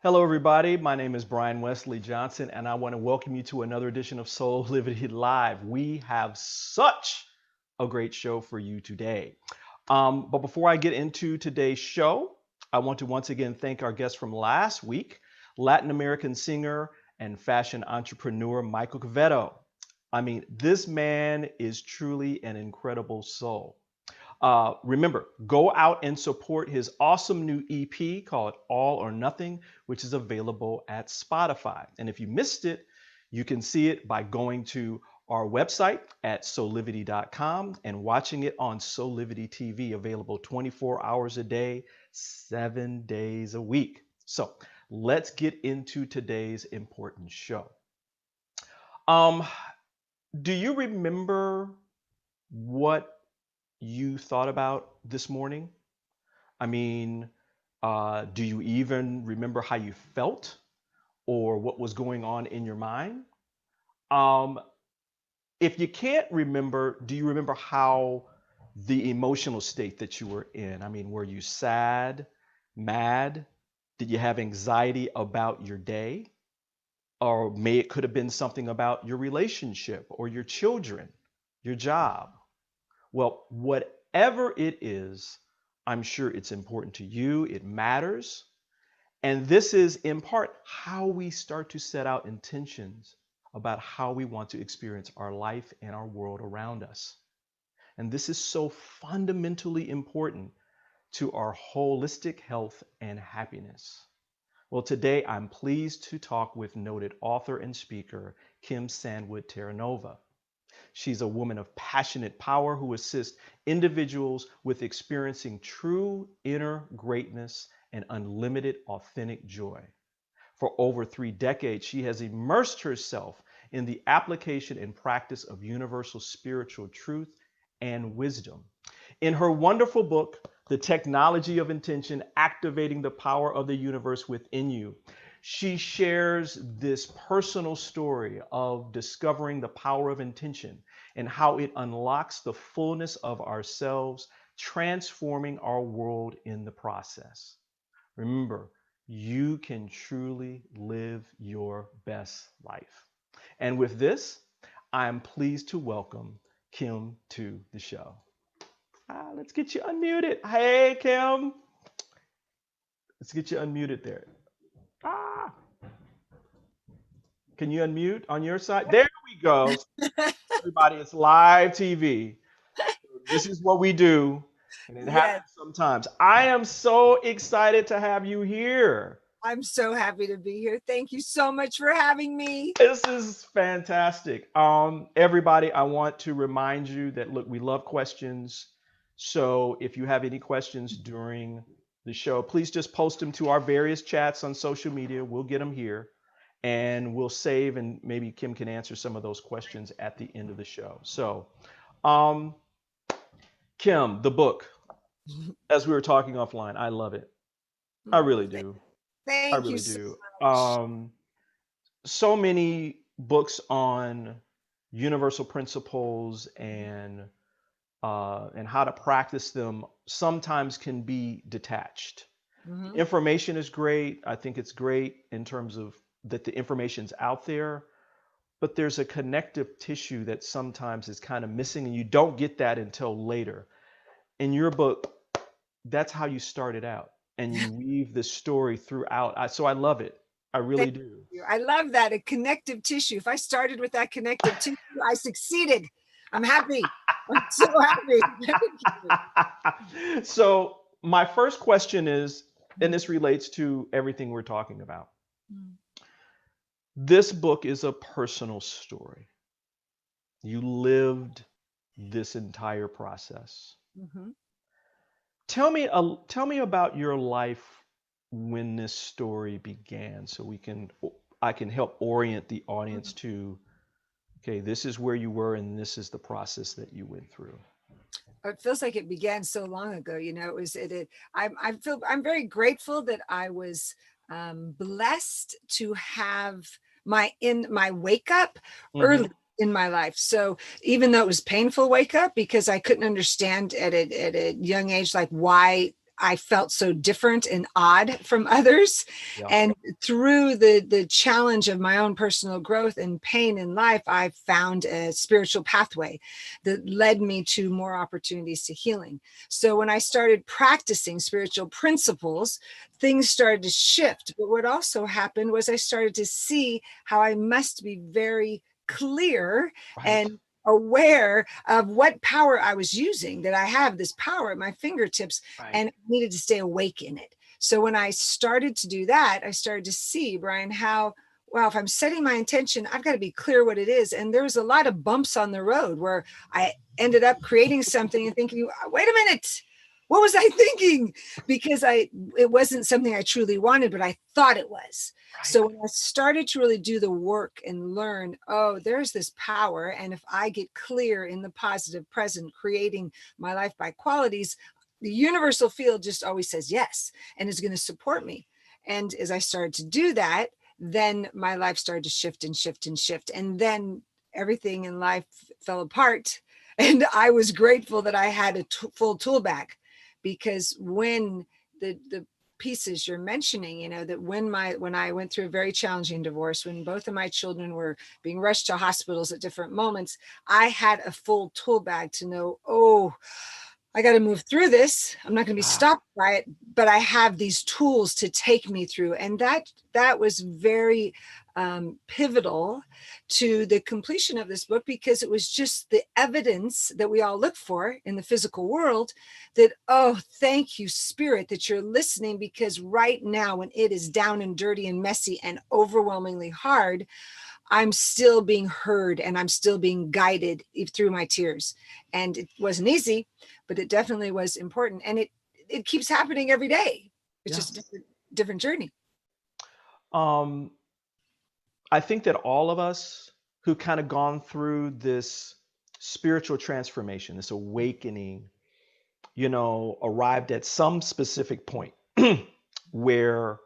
Hello, everybody. My name is Brian Wesley Johnson, and I want to welcome you to another edition of Soulivity Live. We have such a great show for you today. But before I get into today's show, I want to once again thank our guest from last week, Latin American singer and fashion entrepreneur Michael Cavetto. I mean, this man is truly an incredible soul. Remember, go out and support his awesome new EP called All or Nothing, which is available at Spotify. And if you missed it, you can see it by going to our website at soulivity.com and watching it on Soulivity TV, available 24 hours a day, 7 days a week. So let's get into today's important show. Um, do you remember what you thought about this morning? I mean, do you even remember how you felt or what was going on in your mind? Um, if you can't remember, do you remember how the emotional state that you were in? I mean, were you sad, mad? Did you have anxiety about your day? Or may it could have been something about your relationship or your children, your job. Well, whatever it is, I'm sure it's important to you. It matters. And this is in part how we start to set out intentions about how we want to experience our life and our world around us. And this is so fundamentally important to our holistic health and happiness. Well, today I'm pleased to talk with noted author and speaker Kim Stanwood Terranova. She's a woman of passionate power who assists individuals with experiencing true inner greatness and unlimited authentic joy. For over 3 decades, she has immersed herself in the application and practice of universal spiritual truth and wisdom. In her wonderful book, The Technology of Intention, Activating the Power of the Universe Within You, she shares this personal story of discovering the power of intention and how it unlocks the fullness of ourselves, transforming our world in the process. Remember, you can truly live your best life. And with this, I'm pleased to welcome Kim to the show. Let's get you unmuted. Hey, Kim. Let's get you unmuted there. Ah, can you unmute on your side? There we go. Everybody, it's live TV. This is what we do, and it Yes, happens sometimes. I am so excited to have you here. I'm so happy to be here. Thank you so much for having me. This is fantastic. Everybody, I want to remind you that look, we love questions. So if you have any questions during the show, please just post them to our various chats on social media. We'll get them here and we'll save, and maybe Kim can answer some of those questions at the end of the show. So, um, Kim, the book, as we were talking offline, I love it. I Oh, really do. I thank you really so do. much. So many books on universal principles and how to practice them sometimes can be detached. Mhm. Information is great. I think it's great in terms of that the information's out there, but there's a connective tissue that sometimes is kind of missing, and you don't get that until later. In your book, that's how you started out, and you weave this story throughout. So I love it. I Thank really do. you. I love that, a connective tissue. If I started with that connective tissue, I succeeded. I'm happy. I'm so happy. Thank you. So my first question is, and this relates to everything we're talking about. This book is a personal story. You lived this entire process. Mhm. Tell me about your life when this story began, so I can help orient the audience to, okay, this is where you were and this is the process that you went through. It feels like it began so long ago. It was I'm very grateful that I was blessed to have my wake up Hmm. early in my life. So even though it was painful wake up, because I couldn't understand at a young age, like why I felt so different and odd from others. Yeah. And through the challenge of my own personal growth and pain in life, I found a spiritual pathway that led me to more opportunities to healing. So when I started practicing spiritual principles, things started to shift. But what also happened was I started to see how I must be very clear Right. and aware of what power I was using, that I have this power at my fingertips Right. and needed to stay awake in it. So when I started to do that, I started to see, Brian, how, wow, if I'm setting my intention, I've got to be clear what it is. And there was a lot of bumps on the road where I ended up creating something and thinking, wait a minute, what was I thinking? Because it wasn't something I truly wanted, but I thought it was. Right. So when I started to really do the work and learn, oh, there's this power. And if I get clear in the positive present, creating my life by qualities, the universal field just always says yes and is going to support me. And as I started to do that, then my life started to shift and shift and shift. And then everything in life fell apart. And I was grateful that I had a full tool bag, because when the pieces you're mentioning, that when I went through a very challenging divorce, when both of my children were being rushed to hospitals at different moments, I had a full tool bag to know, oh, I got to move through this. I'm not going to be Wow. stopped by it, but I have these tools to take me through. And that was very pivotal to the completion of this book, because it was just the evidence that we all look for in the physical world that, oh, thank you, Spirit, that you're listening, because right now, when it is down and dirty and messy and overwhelmingly hard, I'm still being heard and I'm still being guided through my tears. And it wasn't easy, but it definitely was important. And it keeps happening every day. It's Yeah. just a different journey. Um, I think that all of us who kind of gone through this spiritual transformation, this awakening, arrived at some specific point where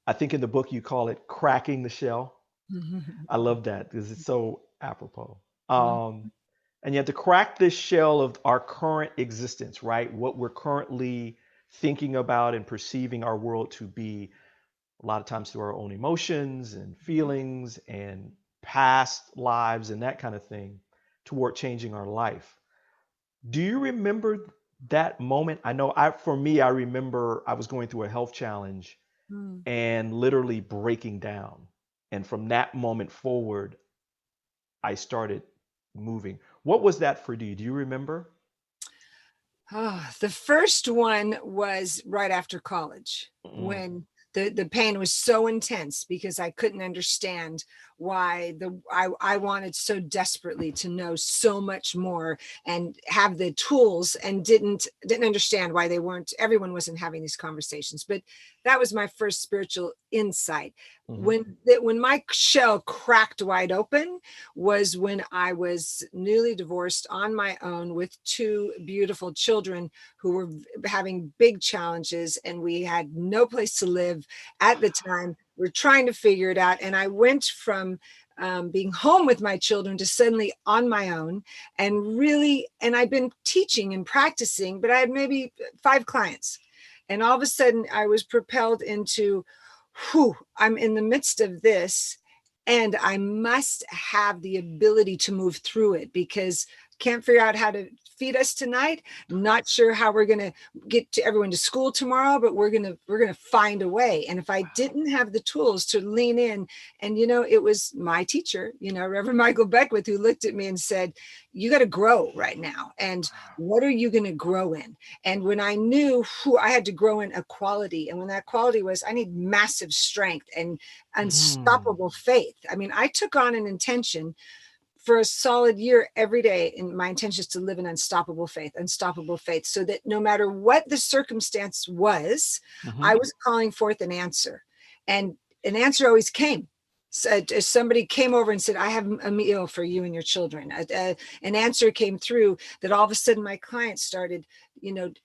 I think in the book you call it cracking the shell. I love that because it's so apropos. And you have to crack this shell of our current existence, right? What we're currently thinking about and perceiving our world to be, a lot of times through our own emotions and feelings and past lives and that kind of thing, toward changing our life. Do you remember that moment? I know for me, I remember I was going through a health challenge Mm. and literally breaking down. And from that moment forward, I started moving. What was that for you? Do you remember? Oh, the first one was right after college, Mm, when the pain was so intense because I couldn't understand why I wanted so desperately to know so much more and have the tools, and didn't understand why everyone wasn't having these conversations. But that was my first spiritual insight. mhm. When my shell cracked wide open was when I was newly divorced on my own with two beautiful children who were having big challenges, and we had no place to live at the time. We're trying to figure it out. And I went from being home with my children to suddenly on my own, and I'd been teaching and practicing, but I had maybe 5 clients. And all of a sudden I was propelled into, whew, I'm in the midst of this, and I must have the ability to move through it, because can't figure out how to feed us tonight. Not sure how we're going to get to everyone to school tomorrow, but we're going to find a way. And if I didn't have the tools to lean in, and it was my teacher, Reverend Michael Beckwith, who looked at me and said, you got to grow right now. And what are you going to grow in? And when I knew who I had to grow in, a quality, and when that quality was, I need massive strength and Mm, unstoppable faith. I mean, I took on an intention for a solid year every day. And my intention is to live in unstoppable faith, so that no matter what the circumstance was, mhm. I was calling forth an answer. And an answer always came. So, somebody came over and said, I have a meal for you and your children. An answer came through, that all of a sudden my clients started,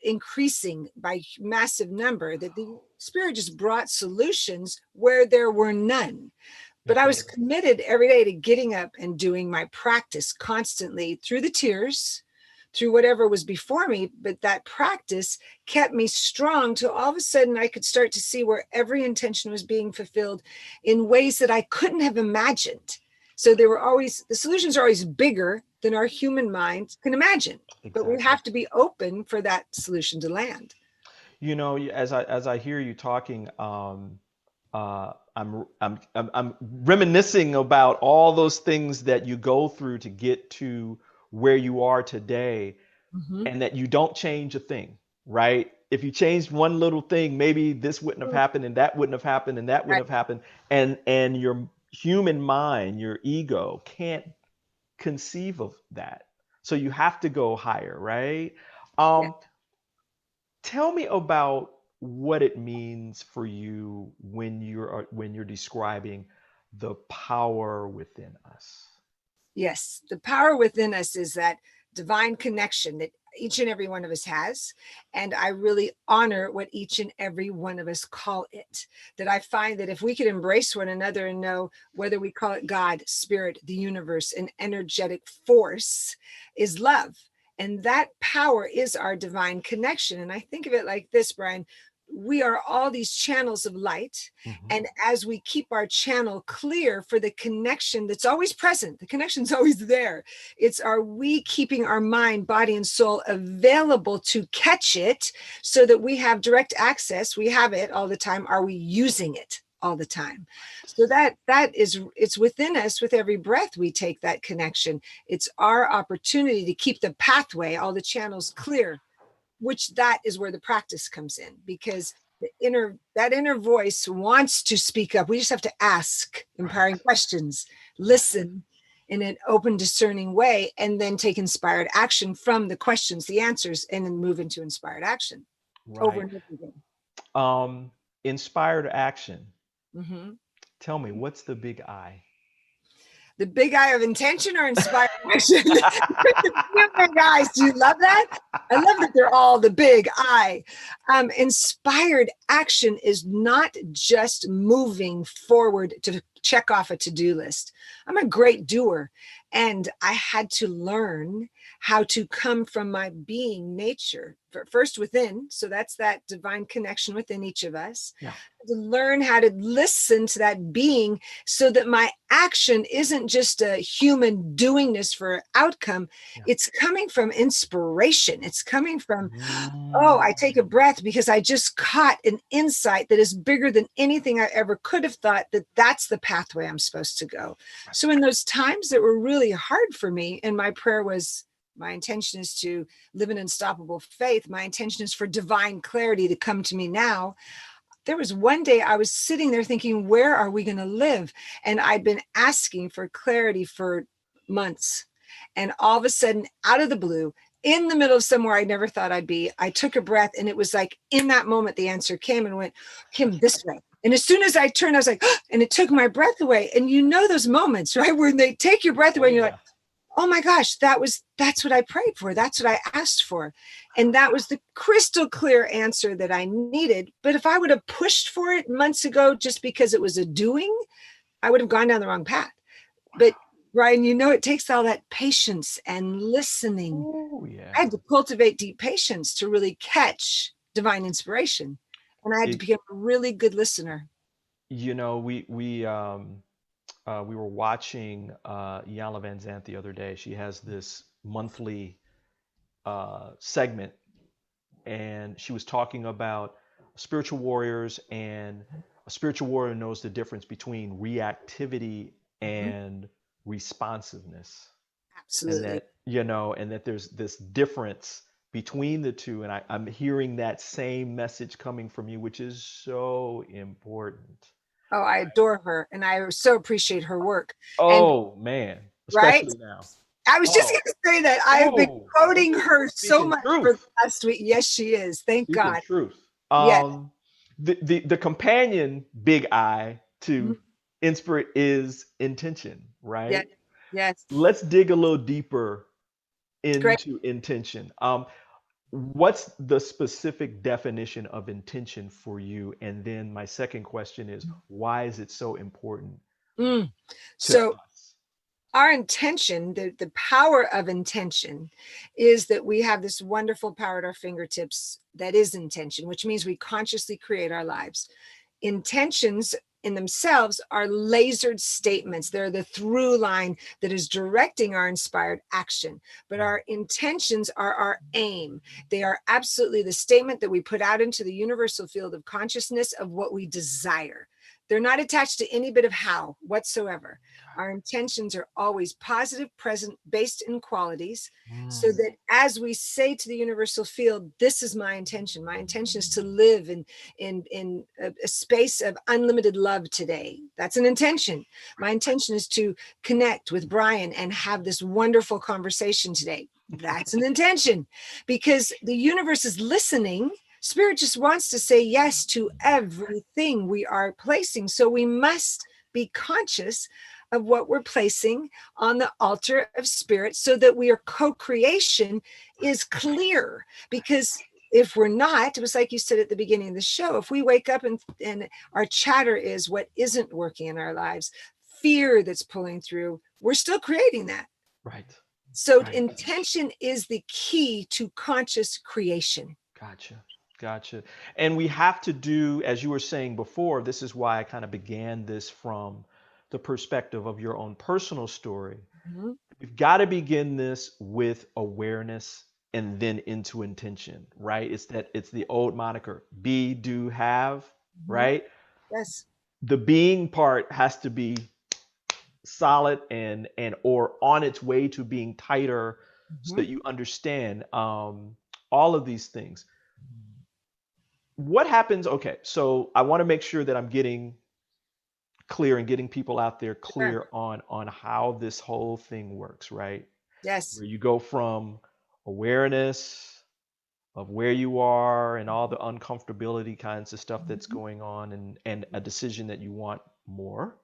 increasing by massive number, that the Spirit just brought solutions where there were none. But That's I was right. committed every day to getting up and doing my practice constantly through the tears, through whatever was before me. But that practice kept me strong till all of a sudden I could start to see where every intention was being fulfilled in ways that I couldn't have imagined. So the solutions are always bigger than our human mind can imagine, but we Exactly. have to be open for that solution to land. You know, as I hear you talking, I'm reminiscing about all those things that you go through to get to where you are today, Mm-hmm. and that you don't change a thing, right? If you changed one little thing, maybe this wouldn't have happened, and that wouldn't have happened, and that Right. wouldn't have happened, and your human mind, your ego, can't conceive of that. So you have to go higher, right? Yeah. Um, Tell me about what it means for you when you're describing the power within us. Yes, the power within us is that divine connection that each and every one of us has. And I really honor what each and every one of us call it. That I find that if we could embrace one another and know whether we call it God, spirit, the universe, an energetic force, is love. And that power is our divine connection. And I think of it like this, Brian. We are all these channels of light. Mhm. And as we keep our channel clear for the connection that's always present, the connection's always there. It's are we keeping our mind, body, and soul available to catch it so that we have direct access? We have it all the time. Are we using it all the time? So that is it's within us with every breath we take that connection. It's our opportunity to keep the pathway, all the channels clear, which that is where the practice comes in, because that inner voice wants to speak up. We just have to ask empowering Right. questions, Right. listen in an open, discerning way, and then take inspired action from the questions, the answers, and then move into inspired action over Right. and over again. Um, Inspired action. Mhm. Tell me, what's the big I? The big eye of intention or inspired action? Big eyes. Do you love that? I love that they're all the big eye. Inspired action is not just moving forward to check off a to-do list. I'm a great doer, and I had to learn how to come from my being nature first within. So that's that divine connection within each of us, Yeah. to learn how to listen to that being so that my action isn't just a human doingness for outcome. Yeah. It's coming from inspiration. It's coming from, oh, Mm. I take a breath because I just caught an insight that is bigger than anything I ever could have thought, that that's the pathway I'm supposed to go. So in those times that were really hard for me, and my prayer was, my intention is to live an unstoppable faith. My intention is for divine clarity to come to me now. There was one day I was sitting there thinking, where are we going to live? And I'd been asking for clarity for months. And all of a sudden, out of the blue, in the middle of somewhere I never thought I'd be, I took a breath, and it was like in that moment, the answer came and went, Kim, this way. And as soon as I turned, I was like, and it took my breath away. And you know those moments, right? When they take your breath away Oh and you're like, yeah. oh my gosh, that's what I prayed for. That's what I asked for. And that was the crystal clear answer that I needed. But if I would have pushed for it months ago just because it was a doing, I would have gone down the wrong path. But Brian, you know, it takes all that patience and listening. Oh I yeah. had to cultivate deep patience to really catch divine inspiration. And I had to It, become a really good listener. you know, we were watching Iyanla Van Zant the other day. She has this monthly segment, and she was talking about spiritual warriors, and a spiritual warrior knows the difference between reactivity Mhm. and responsiveness, and Absolutely. that and that there's this difference between the two, and I'm hearing that same message coming from you, which is so important. Oh, I adore her and I so appreciate her work. And Oh man, right, especially now. I was just Oh, going to say that I've been oh, quoting oh, her so speaking much for the truth. last week. Yes, she is. Thank Speaking God. truth. Yes. The companion big I Mhm. to inspirit is intention, Yes. right? Yes. Let's dig a little deeper Great. into intention. What's the specific definition of intention for you? And then my second question is, why is it so important Mm. to So us? our intention, the power of intention is that we have this wonderful power at our fingertips that is intention, which means we consciously create our lives. Intentions in themselves are lasered statements. They're the through line that is directing our inspired action. But our intentions are our aim. They are absolutely the statement that we put out into the universal field of consciousness of what we desire. They're not attached to any bit of how whatsoever. Our intentions are always positive, present, based in qualities, so Mm. that as we say to the universal field, this is my intention. My intention is to live in a space of unlimited love today. That's an intention. My intention is to connect with Brian and have this wonderful conversation today. That's an intention, because the universe is listening. Spirit just wants to say yes to everything we are placing. So we must be conscious of what we're placing on the altar of spirit, so that we are co-creation is clear. Because if we're not, it was like you said at the beginning of the show, if we wake up and our chatter is what isn't working in our lives, fear that's pulling through, we're still creating that. Right. So Right. intention is the key to conscious creation. Gotcha. Gotcha. And we have to do, as you were saying before, this is why I kind of began this from the perspective of your own personal story. Mhm. We've got to begin this with awareness and then into intention, right? It's the old moniker, be, do, have, Mhm. right? Yes. The being part has to be solid and or on its way to being tighter so Mhm. that you understand all of these things. What happens? Okay, so I want to make sure that I'm getting clear and getting people out there Sure. clear on how this whole thing works, right? Yes. Where you go from awareness of where you are and all the uncomfortability kinds of stuff that's Mhm. going on and a decision that you want more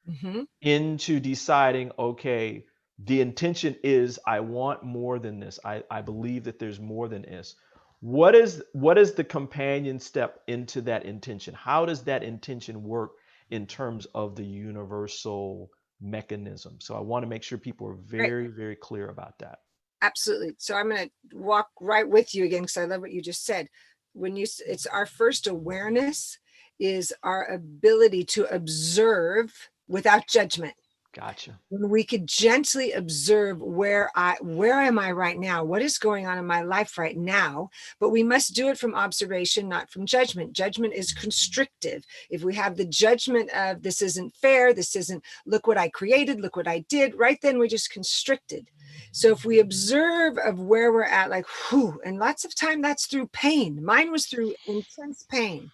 Mhm. into deciding, okay, the intention is I want more than this. I believe that there's more than this. What is the companion step into that intention? How does that intention work in terms of the universal mechanism? So I want to make sure people are Great. very, very clear about that. Absolutely. So I'm going to walk right with you again, because I love what you just said. It's our first awareness is our ability to observe without judgment. Gotcha. When we could gently observe where am I right now, what is going on in my life right now. But we must do it from observation, not from judgment. Judgment is constrictive. If we have the judgment of this isn't fair, this isn't, look what I created, look what I did, right then we're just constricted. So if we observe of where we're at, like whew, and lots of time that's through pain. Mine was through intense pain.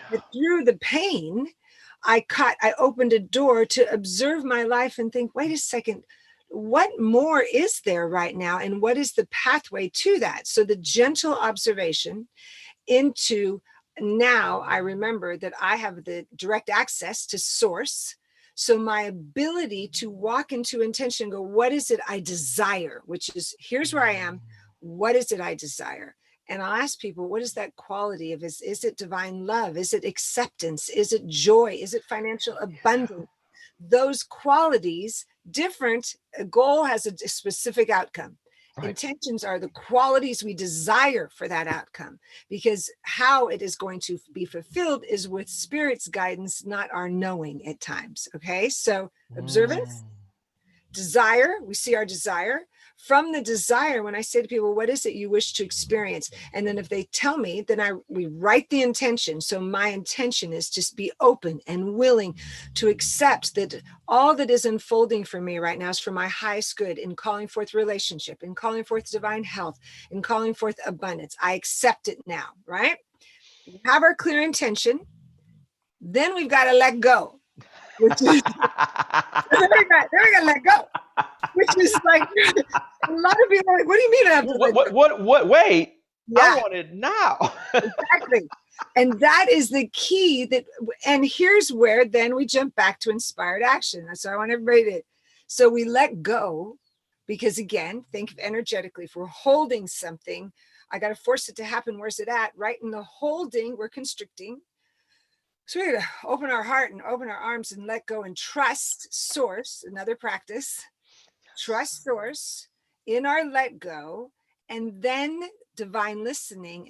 But Yeah. through the pain, I opened a door to observe my life and think, wait a second, what more is there right now? And what is the pathway to that? So the gentle observation into, now I remember that I have the direct access to source. So my ability to walk into intention, go, what is it I desire? Which is, here's where I am. What is it I desire? And I'll ask people, what is that quality of, is it divine love? Is it acceptance? Is it joy? Is it financial abundance? Those qualities, different, a goal has a specific outcome. Right. Intentions are the qualities we desire for that outcome, because how it is going to be fulfilled is with spirit's guidance, not our knowing at times. Okay, so observance, Mm. desire, we see our desire. From the desire, when I say to people, what is it you wish to experience, and then if they tell me, then we write the intention. So my intention is to be open and willing to accept that all that is unfolding for me right now is for my highest good, in calling forth relationship, in calling forth divine health, in calling forth abundance. I accept it now, right? We have our clear intention, then we've got to let go, which is then we got to let go, which is like a lot of people are like, what do you mean I have to let go? What, wait, I Yeah, want it now. exactly. And that is the key that, and here's where then we jump back to inspired action. So I want everybody to, so we let go, because again, think of energetically, if we're holding something, I got to force it to happen. Where's it at? Right in the holding, we're constricting. So we got to open our heart and open our arms and let go and trust source, another practice. trust source, in our let go, and then divine listening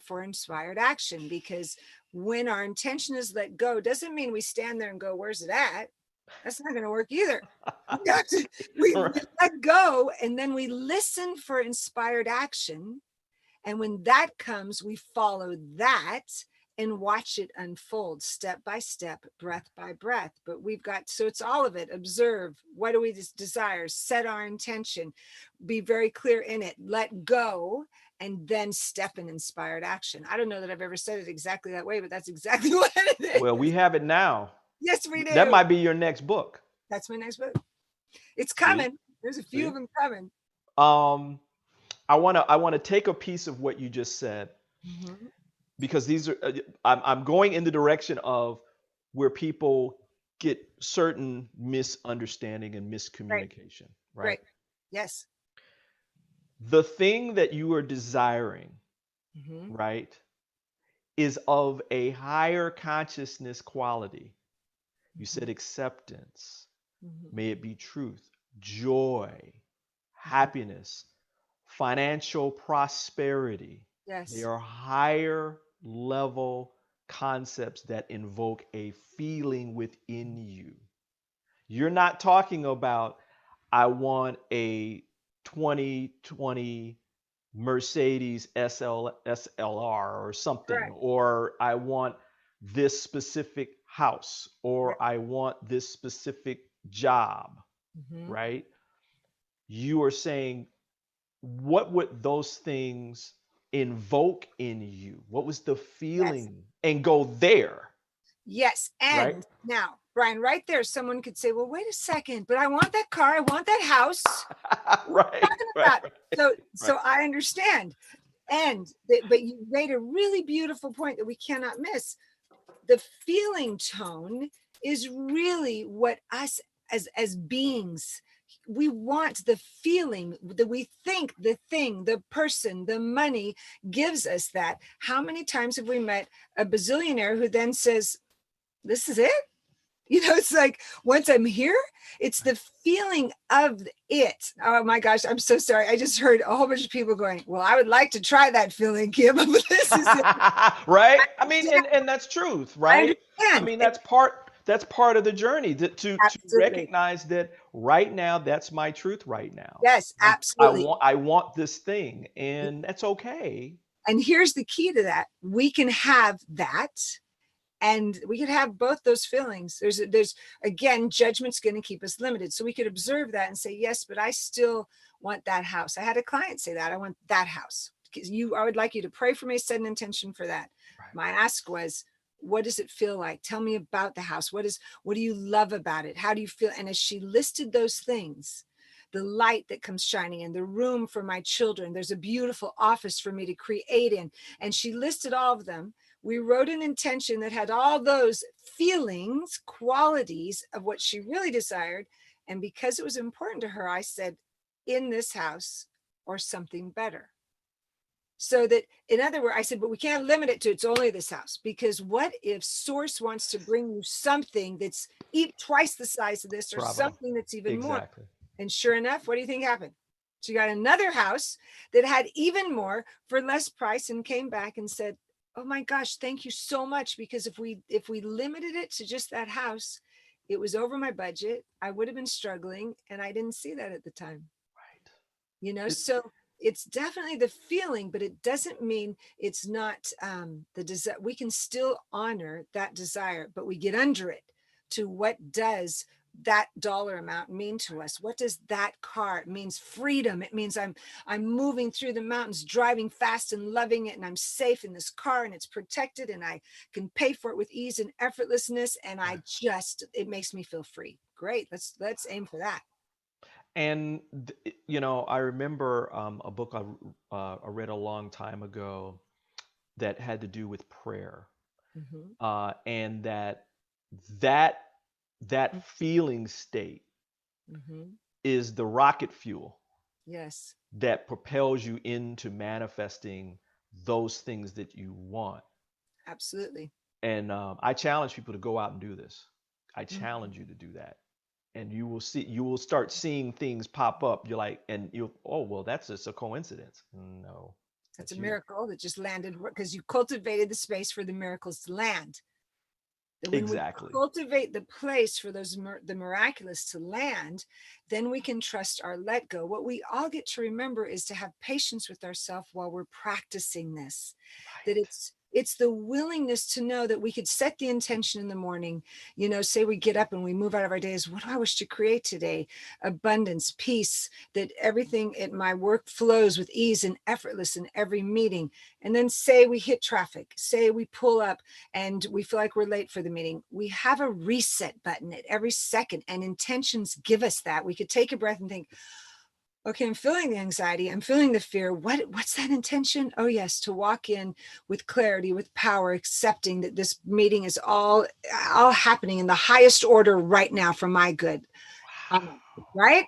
for inspired action. Because when our intention is let go, doesn't mean we stand there and go, where's it at? That's not going to work either. We Right. let go, and then we listen for inspired action. And when that comes, we follow that and watch it unfold step by step, breath by breath. But we've got, so it's all of it. Observe, what do we desire? Set our intention, be very clear in it, let go, and then step in inspired action. I don't know that I've ever said it exactly that way, but that's exactly what it Well, we is. have it now. Yes, we That do. might be your next book. That's my next book. It's See? coming. There's a few of See? them coming. Um, I want to take a piece of what you just said, Mhm. because these are I'm going in the direction of where people get certain misunderstanding and Right, miscommunication, right? right. Yes. The thing that you are desiring, Hmm. right, is of a higher consciousness quality. You said Hmm. acceptance. Hmm. May it be truth, joy, Hmm. happiness, financial prosperity. They Yes. are higher level concepts that invoke a feeling within you. You're not talking about, I want a 2020 Mercedes SLR or something, Right. or I want this specific house, Right. or I want this specific job, Hmm. right? You are saying, what would those things invoke in you? What was the Yes. feeling? And go there, Yes. right? And now, Brian, right there, someone could say, well, wait a second, but I want that car. I want that house. What are you Right, talking right, about? right, right. So I understand. And but you made a really beautiful point that we cannot miss. The feeling tone is really what us as beings, we want. The feeling that we think the thing, the person, the money gives us that. How many times have we met a bazillionaire who then says, this is it? It's like, once I'm here, it's the feeling of it. Oh my gosh, I'm so sorry. I just heard a whole bunch of people going, well, I would like to try that feeling, Kim. But this is it. Right? I mean, and that's truth, I right? I understand. mean, that's part of the journey, to Absolutely. recognize that right now, that's my truth right now. Yes, I absolutely. want I want this thing, and that's okay. And here's the key to that. We can have that, and we could have both those feelings. There's again, judgment's going to keep us limited. So we could observe that and say, yes, but I still want that house. I had a client say that, I want that house. I would like you to pray for me, set an intention for that. Right. My ask was, what does it feel like? Tell me about the house. What do you love about it? How do you feel? And as she listed those things, the light that comes shining in, the room for my children, there's a beautiful office for me to create in. And she listed all of them. We wrote an intention that had all those feelings, qualities of what she really desired. And because it was important to her, I said, in this house or something better. So that, in other words, I said, but we can't limit it to it's only this house, because what if source wants to bring you something that's twice the size of this, or Bravo. something that's even more? Exactly. And sure enough, what do you think happened? She got another house that had even more for less price, and came back and said, oh my gosh, thank you so much. Because if we limited it to just that house, it was over my budget. I would have been struggling, and I didn't see that at the time. Right. It, So it's definitely the feeling, but it doesn't mean it's not the desire. We can still honor that desire, but we get under it to, what does that dollar amount mean to us? What does that car? It means freedom. It means I'm moving through the mountains, driving fast and loving it, and I'm safe in this car, and it's protected, and I can pay for it with ease and effortlessness, and right. it makes me feel free. Great. Let's aim for that. And I remember a book I read a long time ago that had to do with prayer, Mhm. and that that feeling state Mhm. is the rocket fuel Yes. that propels you into manifesting those things that you want. Absolutely. And I challenge people to go out and do this. I Mhm. challenge you to do that, and you will start seeing things pop up. You're like, and you, oh well, that's just a coincidence. No, That's a that's you. miracle that just landed because you cultivated the space for the miracles to land. That when we Exactly. cultivate the place for the miraculous to land, then we can trust our let go. What we all get to remember is to have patience with ourselves while we're practicing this. That Right. it's the willingness to know that we could set the intention in the morning. Say we get up and we move out of our days. What do I wish to create today? Abundance, peace, that everything at my work flows with ease and effortless in every meeting. And then say we hit traffic, say we pull up and we feel like we're late for the meeting. We have a reset button at every second, and intentions give us that. We could take a breath and think, okay, I'm feeling the anxiety, I'm feeling the fear. What's that intention? Oh yes, to walk in with clarity, with power, accepting that this meeting is all happening in the highest order right now for my good. Right?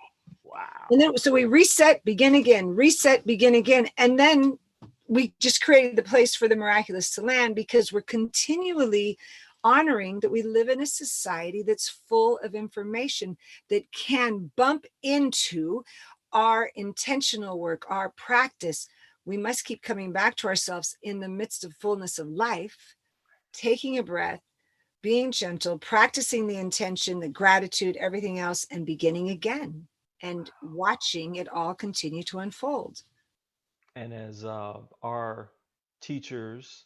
And Wow. then so we reset, begin again, and then we just created the place for the miraculous to land, because we're continually honoring that we live in a society that's full of information that can bump into our intentional work, our practice. We must keep coming back to ourselves in the midst of fullness of life, taking a breath, being gentle, practicing the intention, the gratitude, everything else, and beginning again and watching it all continue to unfold. And as our teachers,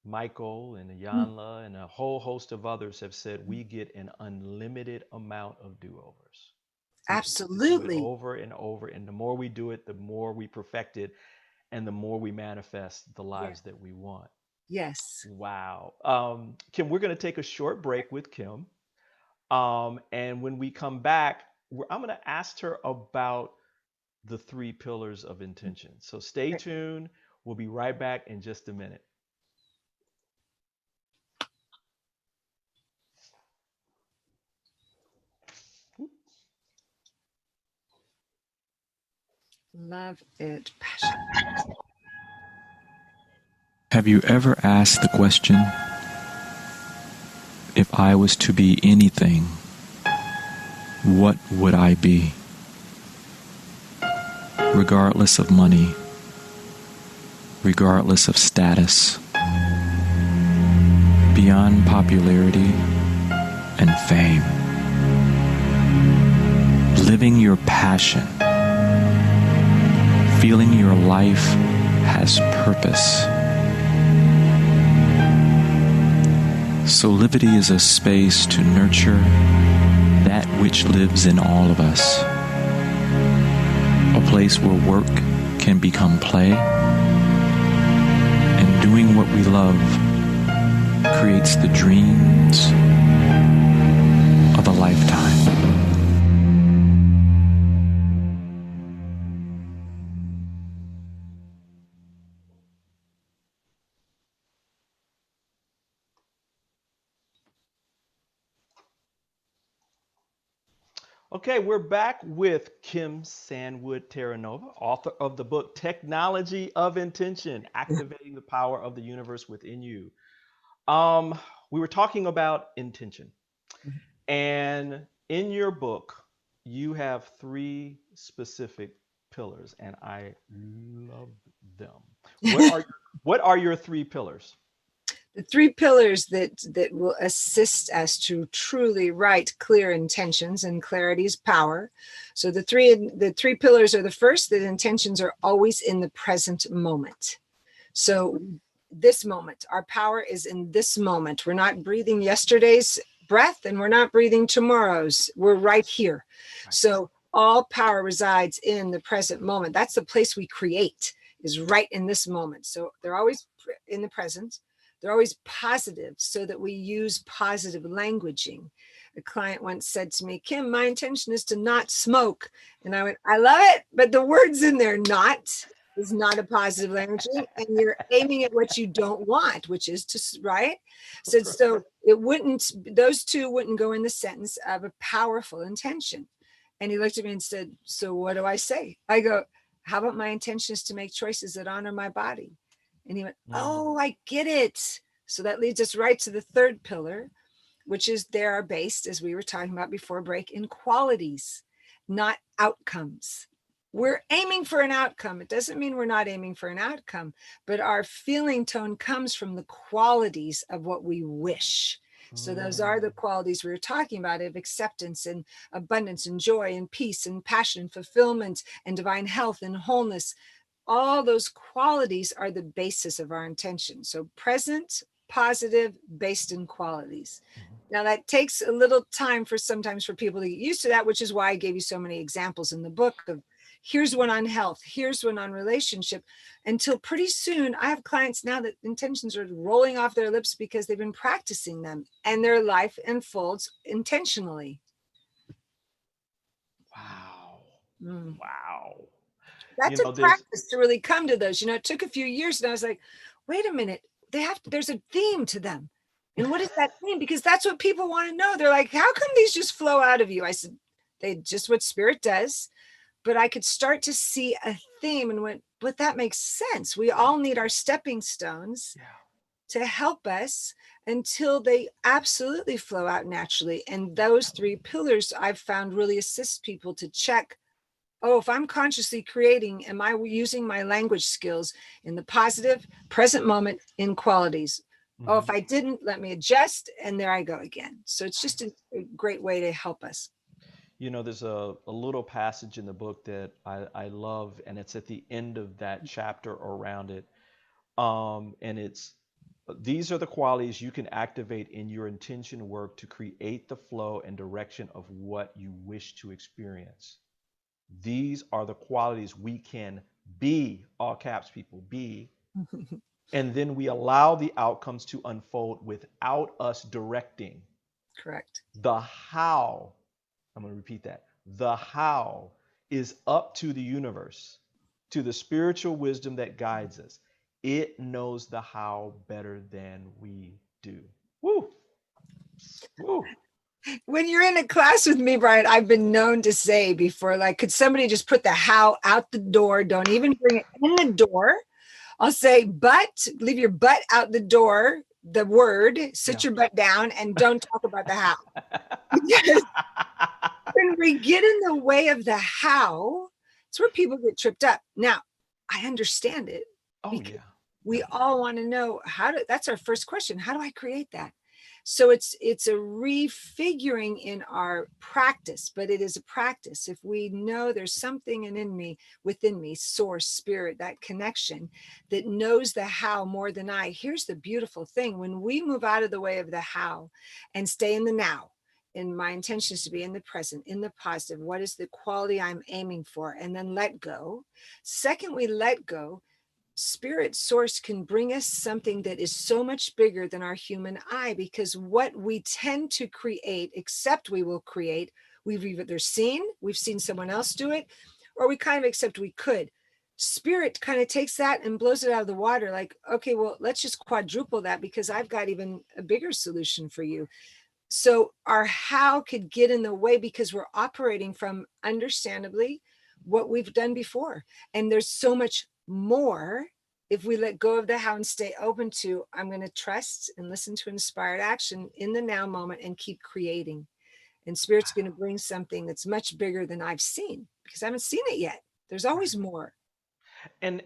Michael and Yanla and a whole host of others have said, we get an unlimited amount of do-overs. We just get to do it Absolutely. over and over. And the more we do it, the more we perfect it and the more we manifest the Yeah. lives that we want. Yes. Wow. Kim, we're going to take a short break with Kim. And when we come back, I'm going to ask her about the three pillars of intention. So stay Great. tuned. We'll be right back in just a minute. Love it. Passion. Have you ever asked the question, if I was to be anything, what would I be? Regardless of money, regardless of status, beyond popularity and fame. Living your passion, feeling your life has purpose. Soulivity is a space to nurture that which lives in all of us. A place where work can become play, and doing what we love creates the dreams of a lifetime. Okay, we're back with Kim Stanwood Terranova, author of the book Technology of Intention, Activating the Power of the Universe Within You. We were talking about intention. And in your book, you have three specific pillars, and I love them. What are your three pillars? The three pillars that will assist us to truly write clear intentions, and clarity is power. So the three pillars are: the first, that intentions are always in the present moment. So this moment, our power is in this moment. We're not breathing yesterday's breath and we're not breathing tomorrow's. We're right here. Right. So all power resides in the present moment. That's the place we create, is right in this moment. So they're always in the present. They're always positive, so that we use positive languaging. A client once said to me, Kim, my intention is to not smoke. And I went, I love it, but the words in there, not, is not a positive language, and you're aiming at what you don't want, which is to, right? So it wouldn't, those two wouldn't go in the sentence of a powerful intention. And he looked at me and said, so what do I say? I go, how about my intention is to make choices that honor my body? And he went, Mm. oh, I get it. So that leads us right to the third pillar. which is they are based, as we were talking about before break, in qualities, not outcomes. We're aiming for an outcome. It doesn't mean we're not aiming for an outcome, but our feeling tone comes from the qualities of what we wish. So those are the qualities we were talking about, of acceptance and abundance and joy and peace and passion and fulfillment and divine health and wholeness. All those qualities are the basis of our intention. So present, positive, based in qualities. Now that takes a little time sometimes for people to get used to that, which is why I gave you so many examples in the book of here's one on health, here's one on relationship, until pretty soon I have clients now that intentions are rolling off their lips because they've been practicing them and their life unfolds intentionally. Wow. Mm. Wow. That You know, took practice to really come to those. It took a few years and I was like, wait a minute, there's a theme to them. And what is that theme? Because that's what people want to know. They're like, how come these just flow out of you? I said, they just what spirit does. But I could start to see a theme and went, but that makes sense. We all need our stepping stones to help us until they absolutely flow out naturally. And those three pillars I've found really assist people to check, oh, if I'm consciously creating, am I using my language skills in the positive, present moment in qualities? Oh, if I didn't, let me adjust. And there I go again. So it's just a great way to help us. There's a little passage in the book that I love, and it's at the end of that chapter around it. And these are the qualities you can activate in your intention work to create the flow and direction of what you wish to experience. These are the qualities we can be, all caps people, be. And then we allow the outcomes to unfold without us directing. Correct. The how, I'm going to repeat that. The how is up to the universe, to the spiritual wisdom that guides us. It knows the how better than we do. Woo! Woo! When you're in a class with me, Brian, I've been known to say before, like, could somebody just put the how out the door? Don't even bring it in the door. I'll say, but leave your butt out the door, the word, sit your butt down and don't talk about the how. Because when we get in the way of the how, it's where people get tripped up. Now, I understand it. Oh, yeah. We all want to know that's our first question. How do I create that? So it's a refiguring in our practice, but it is a practice. If we know there's something within me, source, spirit, that connection that knows the how more than I, here's the beautiful thing. When we move out of the way of the how and stay in the now, and my intention is to be in the present, in the positive, what is the quality I'm aiming for? And then let go. Second, we let go. Spirit source can bring us something that is so much bigger than our human eye, because what we tend to create, except we will create, we've either we've seen someone else do it, or we kind of accept we could. Spirit kind of takes that and blows it out of the water. Like, okay, well, let's just quadruple that because I've got even a bigger solution for you. So our how could get in the way because we're operating from, understandably, what we've done before. And there's so much more if we let go of the how and stay open to, I'm going to trust and listen to inspired action in the now moment and keep creating. And Spirit's going to bring something that's much bigger than I've seen, because I haven't seen it yet. There's always more. And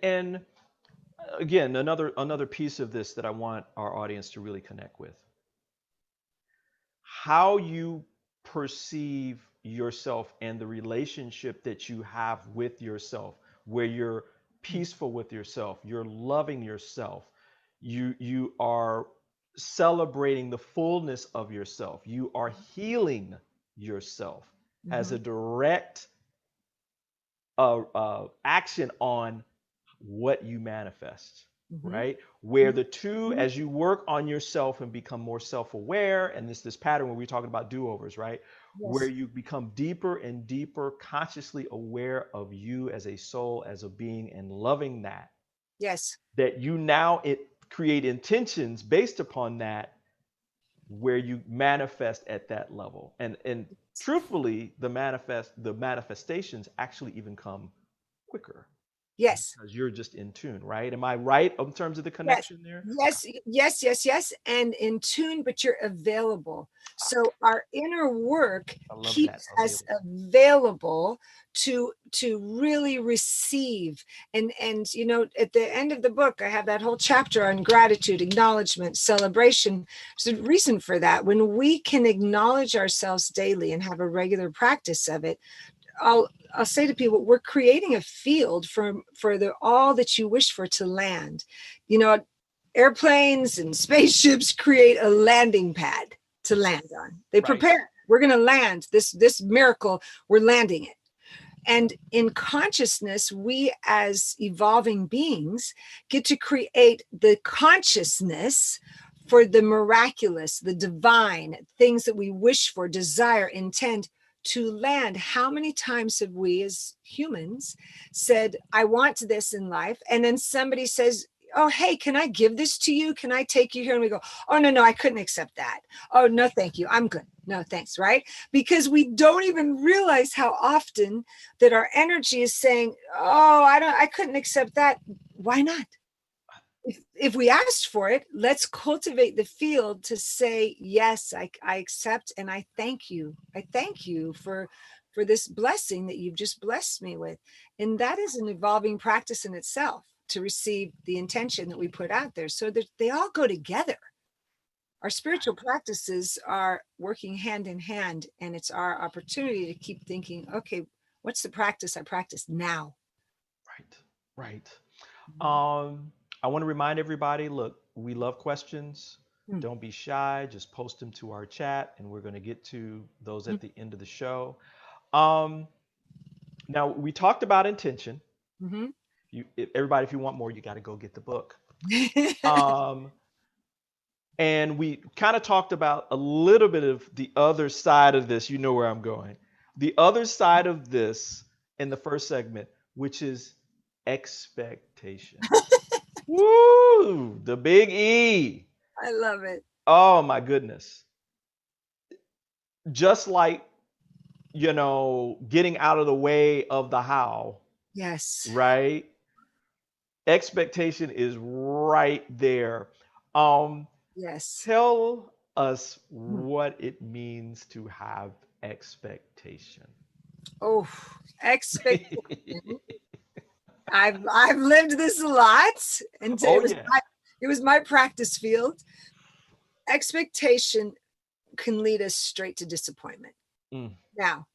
again, another piece of this that I want our audience to really connect with. How you perceive yourself and the relationship that you have with yourself, where you're peaceful with yourself, you're loving yourself, you are celebrating the fullness of yourself, you are healing yourself, has a direct action on what you manifest, right? Where the two, as you work on yourself and become more self-aware, and this pattern where we're talking about do-overs, right? Yes. Where you become deeper and deeper consciously aware of you as a soul, as a being, and loving that. Yes. That you now create intentions based upon that, where you manifest at that level. And truthfully, the manifestations actually even come quicker. Yes. because you're just in tune, right? Am I right in terms of the Yes, connection there? yes, and in tune, but you're available. So our inner work I love that. keeps us available to really receive. And you know, at the end of the book, I have that whole chapter on gratitude, acknowledgement, celebration. There's a reason for that. When we can acknowledge ourselves daily and have a regular practice of it, I'll say to people, we're creating a field for the all that you wish for to land. You know, airplanes and spaceships create a landing pad to land on. They Right. prepare. We're going to land this miracle. We're landing it. And in consciousness, we as evolving beings get to create the consciousness for the miraculous, the divine, things that we wish for, desire, intend to land. How many times have we as humans said, I want this in life? And then somebody says, oh, hey, can I give this to you? Can I take you here? And we go, oh, no, I couldn't accept that. Oh, no, thank you. I'm good. No, thanks. Right? Because we don't even realize how often that our energy is saying, oh, I couldn't accept that. Why not? If we asked for it, let's cultivate the field to say, yes, I accept and I thank you. I thank you for this blessing that you've just blessed me with. And that is an evolving practice in itself, to receive the intention that we put out there, so that they all go together. Our spiritual practices are working hand in hand, and it's our opportunity to keep thinking, okay, what's the practice I practice now? Right. I want to remind everybody, look, we love questions. Mm. Don't be shy. Just post them to our chat, and we're going to get to those at the end of the show. Now, we talked about intention. Mm-hmm. Everybody, if you want more, you got to go get the book. Um, and we kind of talked about a little bit of the other side of this. You know where I'm going. The other side of this in the first segment, which is expectation. Woo! The big E. I love it. Oh my goodness. Just like, getting out of the way of the how, Yes. right? Expectation is right there. Um, Yes. Tell us what it means to have expectation. Oh, expectation. I've lived this a lot, and Oh yeah. it was my practice field. Expectation can lead us straight to disappointment. Mm. Now,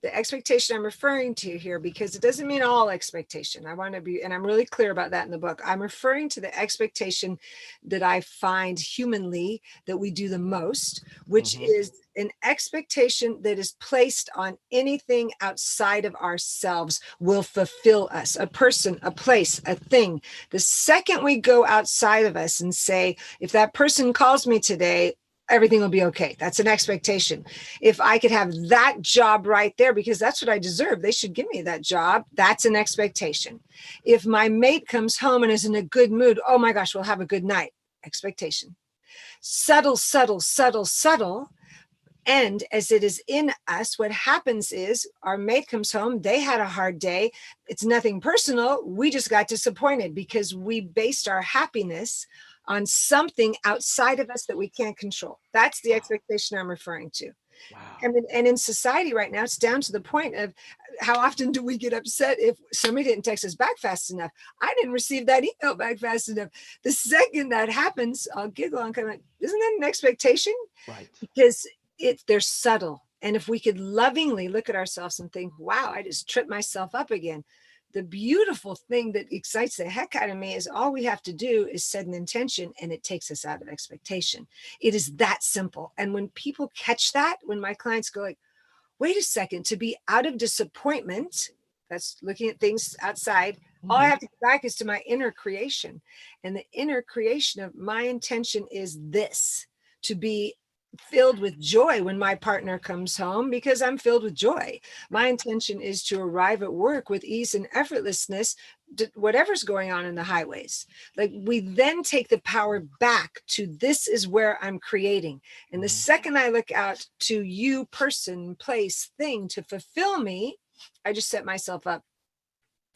the expectation I'm referring to here, because it doesn't mean all expectation. I want to be, and I'm really clear about that in the book. I'm referring to the expectation that I find humanly that we do the most, which is an expectation that is placed on anything outside of ourselves will fulfill us. A person, a place, a thing. The second we go outside of us and say, if that person calls me today, everything will be okay. That's an expectation. If I could have that job right there, because that's what I deserve, they should give me that job. That's an expectation. If my mate comes home and is in a good mood, oh my gosh, we'll have a good night. Expectation. Subtle, subtle, subtle, subtle. And as it is in us, what happens is our mate comes home, they had a hard day. It's nothing personal. We just got disappointed because we based our happiness on something outside of us that we can't control. That's the expectation I'm referring to. Wow. And in society right now, it's down to the point of how often do we get upset if somebody didn't text us back fast enough? I didn't receive that email back fast enough. The second that happens, I'll giggle and come like, isn't that an expectation? Right. Because they're subtle. And if we could lovingly look at ourselves and think, wow, I just tripped myself up again. The beautiful thing that excites the heck out of me is all we have to do is set an intention, and it takes us out of expectation. It is that simple. And when people catch that, when my clients go like, wait a second, to be out of disappointment, that's looking at things outside, all I have to go back is to my inner creation. And the inner creation of my intention is this, to be filled with joy when my partner comes home, because I'm filled with joy. My intention is to arrive at work with ease and effortlessness, whatever's going on in the highways. Like, we then take the power back to this is where I'm creating. And the second I look out to you, person, place, thing to fulfill me, I just set myself up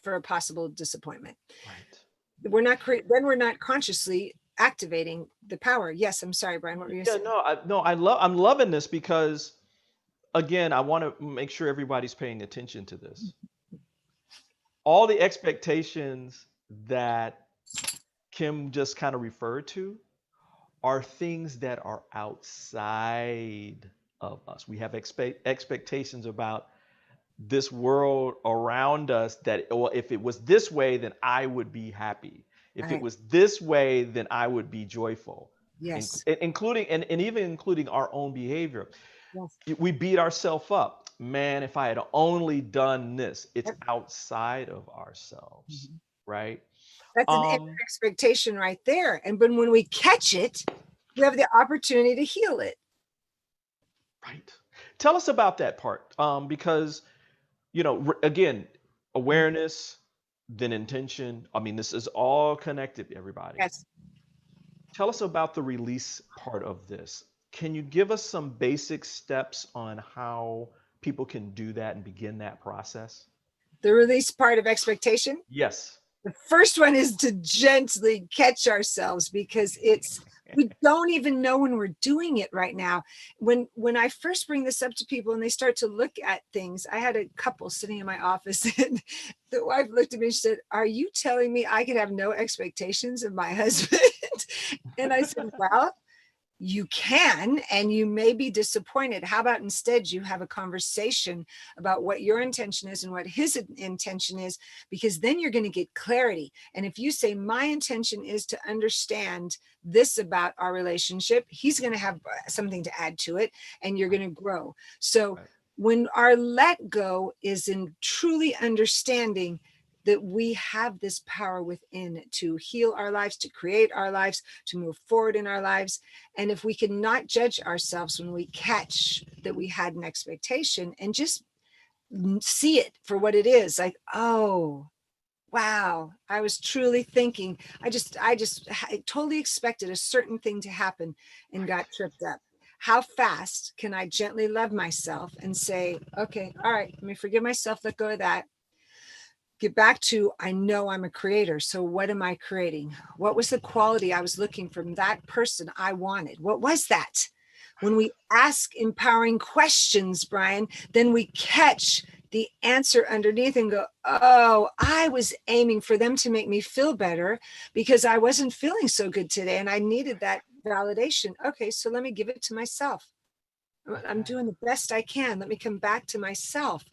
for a possible disappointment. Right. Then we're not consciously activating the power. Yes, I'm sorry, Brian, what were you Yeah, saying? I'm loving this because again, I want to make sure everybody's paying attention to this. All the expectations that Kim just kind of referred to are things that are outside of us. We have expectations about this world around us that, well, if it was this way, then I would be happy. If it Right. was this way, then I would be joyful, Yes. including and even including our own behavior. Yes. We beat ourselves up. Man, if I had only done this, it's Yep. outside of ourselves, Mhm. right? That's an Um, expectation right there. And when we catch it, we have the opportunity to heal it. right. Tell us about that part, because again, awareness, then intention. I mean, this is all connected, everybody. Yes. Tell us about the release part of this. Can you give us some basic steps on how people can do that and begin that process? The release part of expectation. Yes. The first one is to gently catch ourselves, because we don't even know when we're doing it right now. When I first bring this up to people and they start to look at things, I had a couple sitting in my office and the wife looked at me and she said, "Are you telling me I could have no expectations of my husband?" And I said, "Well, you can, and you may be disappointed. How about instead you have a conversation about what your intention is and what his intention is, because then you're going to get clarity. And if you say, my intention is to understand this about our relationship, he's going to have something to add to it, and you're going to grow." So Right. when our let go is in truly understanding that we have this power within to heal our lives, to create our lives, to move forward in our lives. And if we can not judge ourselves when we catch that we had an expectation and just see it for what it is, like, oh, wow, I was truly thinking, I totally expected a certain thing to happen and got tripped up. How fast can I gently love myself and say, okay, all right, let me forgive myself, let go of that. Get back to, I know I'm a creator. So what am I creating? What was the quality I was looking from that person I wanted? What was that? When we ask empowering questions, Brian, then we catch the answer underneath and go, oh, I was aiming for them to make me feel better because I wasn't feeling so good today and I needed that validation. Okay, so let me give it to myself. I'm Okay. doing the best I can. Let me come back to myself.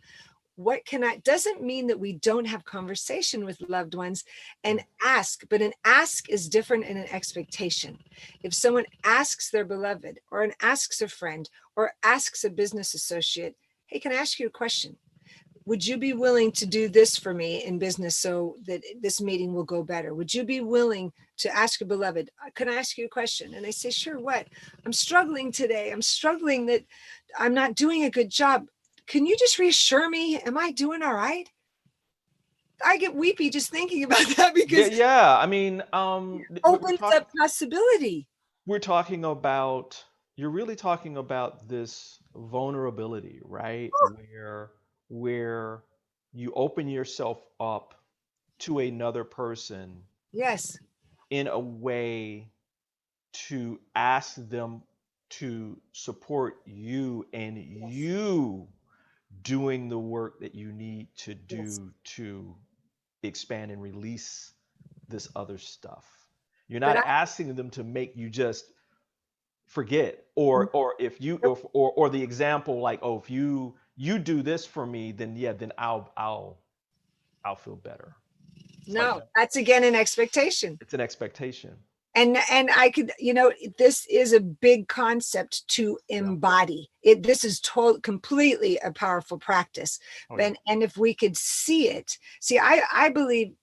What can I, doesn't mean that we don't have conversation with loved ones and ask, but an ask is different than an expectation. If someone asks their beloved or asks a friend or asks a business associate, hey, can I ask you a question? Would you be willing to do this for me in business so that this meeting will go better? Would you be willing to ask a beloved, can I ask you a question? And they say, sure, what? I'm struggling today. I'm struggling that I'm not doing a good job. Can you just reassure me? Am I doing all right? I get weepy just thinking about that Yeah, because it yeah. I mean, we're opens talking. up possibility. We're talking about. You're really talking about this vulnerability, right? Where you open yourself up to another person Yes, in a way to ask them to support you and yes, you doing the work that you need to yes. do to expand and release this other stuff. You're But not asking them to make you just forget, or if you nope, or the example like, oh, if you do this for me, then yeah, then I'll feel better. It's like no, that. that's again an expectation. It's an expectation. And I could, this is a big concept to Yeah. embody it. This is completely a powerful practice. Oh yeah. And if we could see it, see, I believe,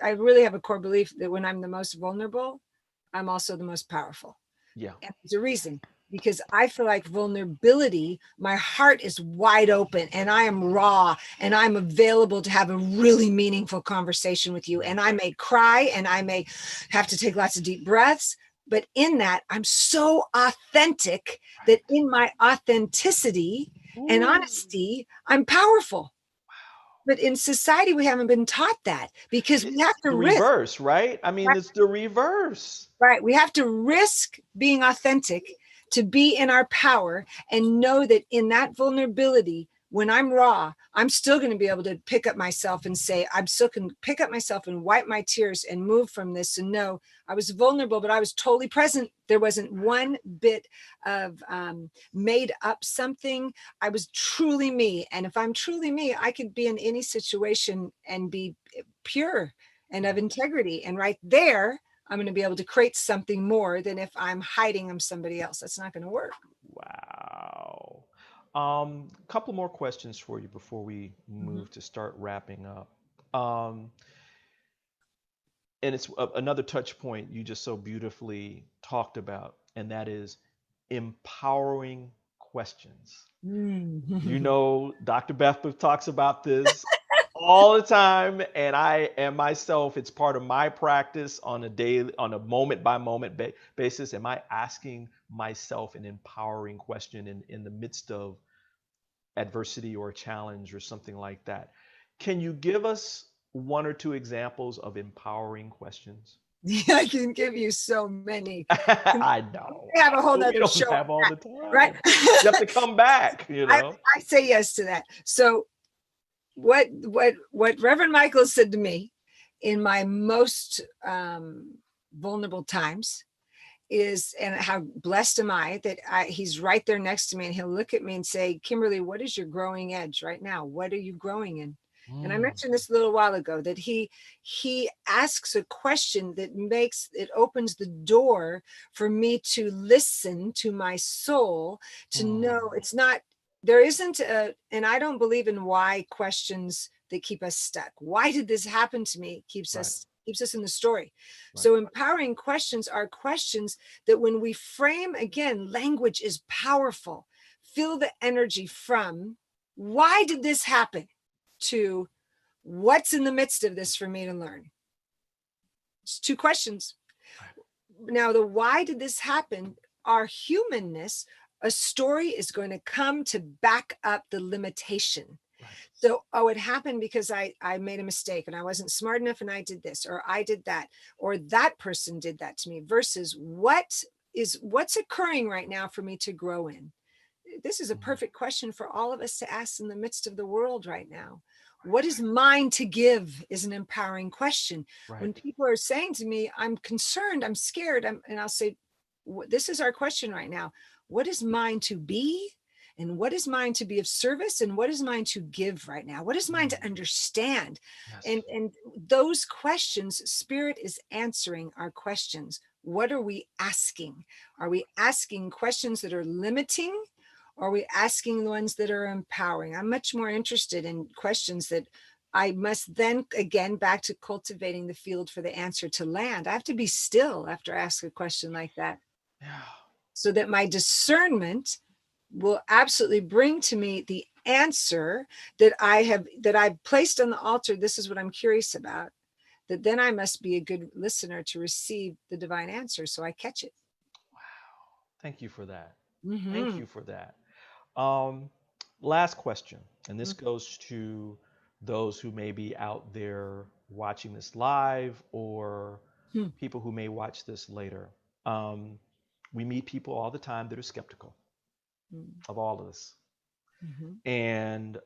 I really have a core belief that when I'm the most vulnerable, I'm also the most powerful. Yeah. And there's a reason, because I feel like vulnerability, my heart is wide open and I am raw and I'm available to have a really meaningful conversation with you. And I may cry and I may have to take lots of deep breaths. But in that, I'm so authentic that Right. in my authenticity and Ooh. honesty, I'm powerful. But in society, we haven't been taught that because we have It's to the risk. reverse, right? I mean, it's the reverse. Right. We have to risk being authentic to be in our power and know that in that vulnerability, when I'm raw, I'm still going to be able to pick up myself and say, I'm still can pick up myself and wipe my tears and move from this and know I was vulnerable, but I was totally present. There wasn't one bit of made up something. I was truly me. And if I'm truly me, I could be in any situation and be pure and of integrity. And right there, I'm going to be able to create something more than if I'm hiding I'm somebody else. That's not going to work. Wow. Couple more questions for you before we Mhm. move to start wrapping up. Um, and it's another touch point you just so beautifully talked about, and that is empowering questions. You Mm. know, Dr. Bethel talks about this all the time, and I am myself. It's part of my practice on a daily, on a moment by moment basis. Am I asking myself an empowering question in the midst of adversity or a challenge or something like that? Can you give us one or two examples of empowering questions? Yeah, I can give you so many. I know, We have a whole we nother don't show on have all that, the right? time. You have to come back, you I, know. I say yes to that. So what Reverend Michael said to me in my most vulnerable times is, and how blessed am I that he's right there next to me and he'll look at me and say, Kimberly, what is your growing edge right now? What are you growing in? And I Mm, mentioned this a little while ago that he asks a question that makes it opens the door for me to listen to my soul, to know mm, it's not, there isn't a, and I don't believe in why questions that keep us stuck. Why did this happen to me? right, Keeps us in the story. right. So empowering questions are questions that when we frame, again, language is powerful. Feel the energy from why did this happen to what's in the midst of this for me to learn. It's two questions. Right. Now, the why did this happen? Our humanness, a story is going to come to back up the limitation. Right. So, oh, it happened because I made a mistake and I wasn't smart enough and I did this, or I did that, or that person did that to me, versus what's occurring right now for me to grow in. This is a Mm, perfect question for all of us to ask in the midst of the world right now. What is mine to give is an empowering question. When right. people are saying to me, I'm concerned, I'm scared, and I'll say, this is our question right now. What is mine to be? And what is mine to be of service? And what is mine to give right now? What is mine Mm, to understand? yes. And those questions, Spirit is answering our questions. What are we asking? Are we asking questions that are limiting? Or are we asking the ones that are empowering? I'm much more interested in questions that I must then, again, back to cultivating the field for the answer to land. I have to be still after I ask a question like that Yeah. so that my discernment will absolutely bring to me the answer that I've placed on the altar. This is what I'm curious about. That then I must be a good listener to receive the divine answer so I catch it. Wow. Thank you for that. Thank Mm-hmm. you for that. Um, Last question, and this goes to those who may be out there watching this live or Mm-hmm. people who may watch this later. Um, we meet people all the time that are skeptical of all of this, Mm-hmm. and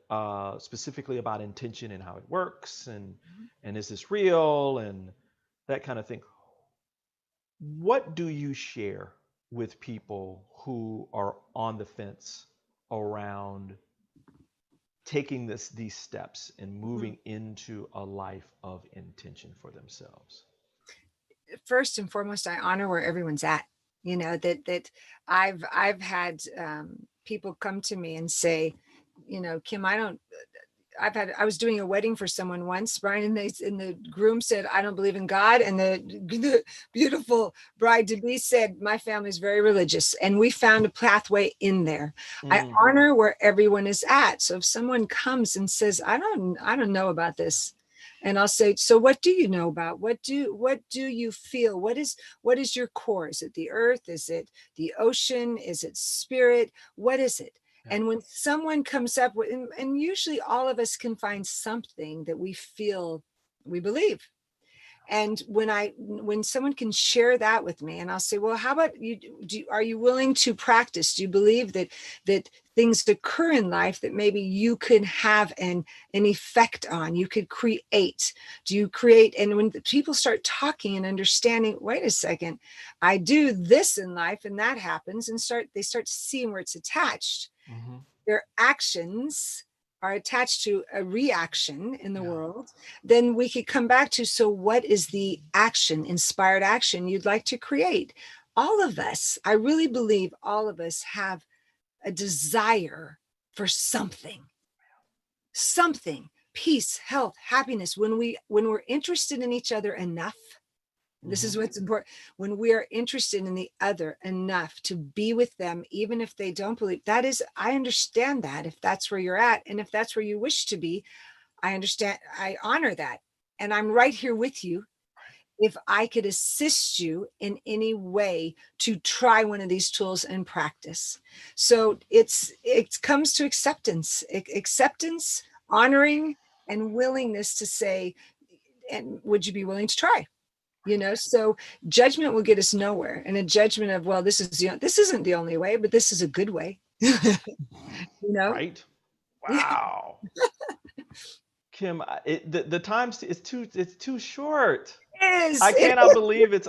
specifically about intention and how it works, and is this real, and that kind of thing. What do you share with people who are on the fence around taking these steps and Mm-hmm. moving into a life of intention for themselves? First and foremost, I honor where everyone's at. You know, that I've had people come to me and say, Kim, I was doing a wedding for someone once, Brian, and the groom said, I don't believe in God. And the beautiful bride to be said, my family's very religious. And we found a pathway in there. I Mm, honor where everyone is at. So if someone comes and says, I don't know about this. And I'll say, so what do you know about? What do you feel? What is your core? Is it the earth? Is it the ocean? Is it spirit? What is it? Yeah. And when someone comes up with, and usually all of us can find something that we feel we believe. And when someone can share that with me, and I'll say, well, how about you, are you willing to practice? Do you believe that things occur in life that maybe you could have an effect on, you could create? Do you create? And when people start talking and understanding, wait a second, I do this in life and that happens, and they start seeing where it's attached. Mm-hmm. Their actions are attached to a reaction in the Yeah. world, then we could come back to, so what is the action, inspired action you'd like to create? All of us, I really believe all of us have a desire for something, peace, health, happiness. When we're interested in each other enough, this is what's important. When we are interested in the other enough to be with them, even if they don't believe, that is, I understand that if that's where you're at, and if that's where you wish to be, I understand, I honor that. And I'm right here with you. If I could assist you in any way to try one of these tools and practice. So it comes to acceptance, honoring, and willingness to say, and would you be willing to try? So judgment will get us nowhere. And a judgment of, well, this isn't the only way, but this is a good way. Right. Yeah. Wow. Kim, the time is too short. I It cannot believe it's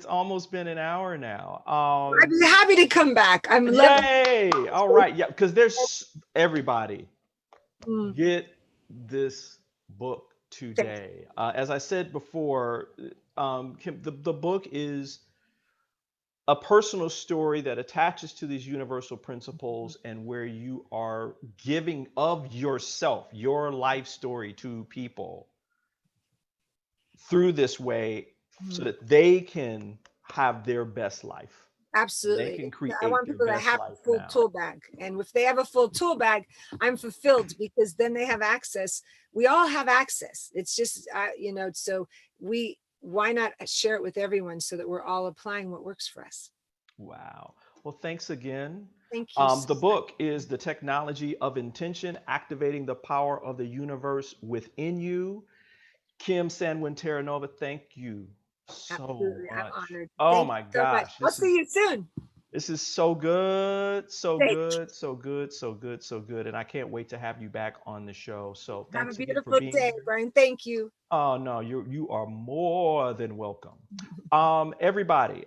almost been an hour now. I'd be happy to come back. I'm loving. Yay! All right, yeah, because there's everybody Mm, get this book thank today. As I said before, Kim, the book is a personal story that attaches to these universal principles and where you are giving of yourself, your life story to people through this way so you. that they can have their best life. They Absolutely. can I create want their people to best have a life full now. tool bag. And if they have a full tool bag, I'm fulfilled, because then they have access. We all have access. It's just, so why not share it with everyone so that we're all applying what works for us? Wow. Well, thanks again. Thank you so The much. book is The Technology of Intention, Activating the Power of the Universe Within You. Kim Stanwood Terranova, thank you so Absolutely. I'm much. honored. Oh Thank you my so much. gosh, I'll see you soon. this is so good, so Thank good, so good, so good, so good, and I can't wait to have you back on the show. So Have a thanks again for beautiful being day, here. Brian. Thank you. Oh no, you are more than welcome. Everybody,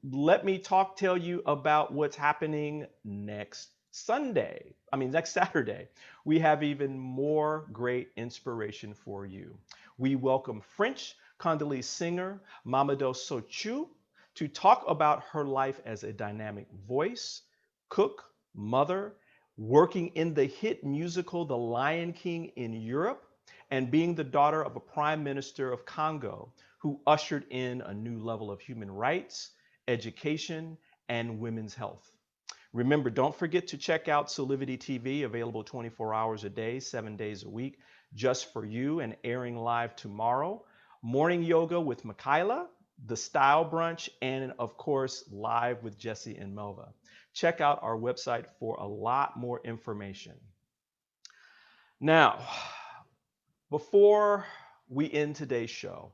let me tell you about what's happening next Sunday. I mean, next Saturday. We have even more great inspiration for you. We welcome French Congolese singer Mamadou Sochu to talk about her life as a dynamic voice, cook, mother, working in the hit musical The Lion King in Europe, and being the daughter of a prime minister of Congo who ushered in a new level of human rights, education, and women's health. Remember, don't forget to check out Soulivity TV, available 24 hours a day, 7 days a week, just for you, and airing live tomorrow. Morning yoga with Michaela, the style brunch, and of course, live with Jesse and Melva. Check out our website for a lot more information. Now, before we end today's show,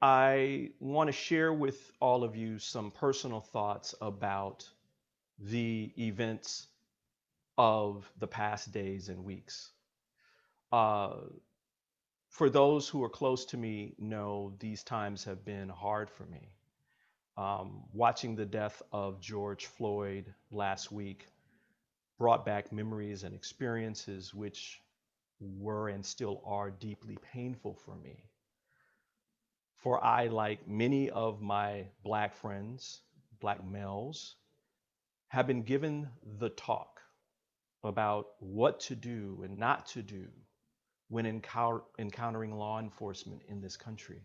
I want to share with all of you some personal thoughts about the events of the past days and weeks. Uh, for those who are close to me, know these times have been hard for me. Watching the death of George Floyd last week brought back memories and experiences which were and still are deeply painful for me. For I, like many of my Black friends, Black males, have been given the talk about what to do and not to do when encountering law enforcement in this country.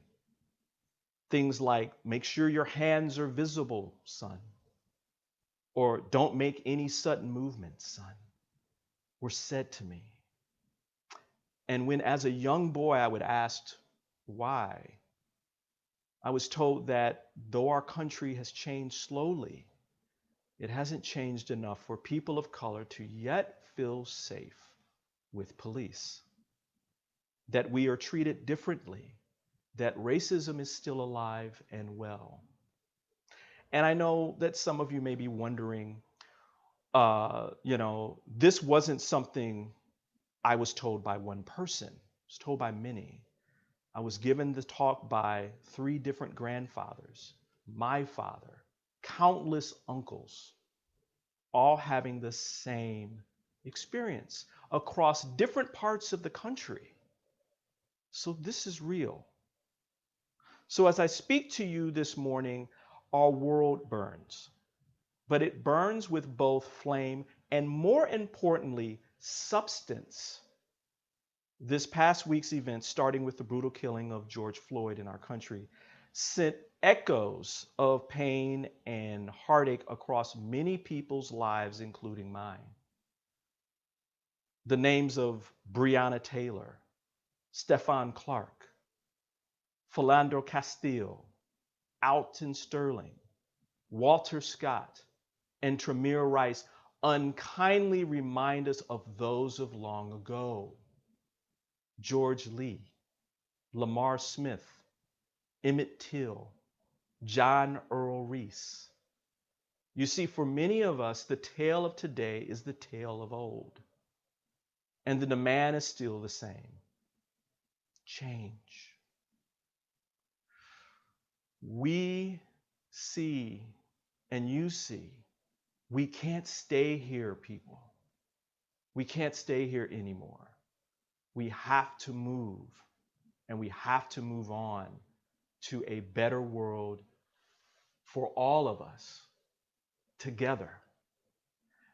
Things like, make sure your hands are visible, son, or don't make any sudden movements, son, were said to me. And when, as a young boy, I would ask why, I was told that though our country has changed slowly, It hasn't changed enough for people of color to yet feel safe with police, that we are treated differently, that racism is still alive and well. And I know that some of you may be wondering, this wasn't something I was told by one person, I was told by many. I was given the talk by 3 different grandfathers, my father, countless uncles, all having the same experience across different parts of the country. So this is real. So as I speak to you this morning, our world burns, but it burns with both flame and, more importantly, substance. This past week's events, starting with the brutal killing of George Floyd in our country, sent echoes of pain and heartache across many people's lives, including mine. The names of Breonna Taylor, Stephon Clark, Philando Castile, Alton Sterling, Walter Scott, and Tremere Rice unkindly remind us of those of long ago. George Lee, Lamar Smith, Emmett Till, John Earl Reese. You see, for many of us, the tale of today is the tale of old. And the demand is still the same: change. We see, and you see, we can't stay here, people. We can't stay here anymore. We have to move, and we have to move on to a better world for all of us together.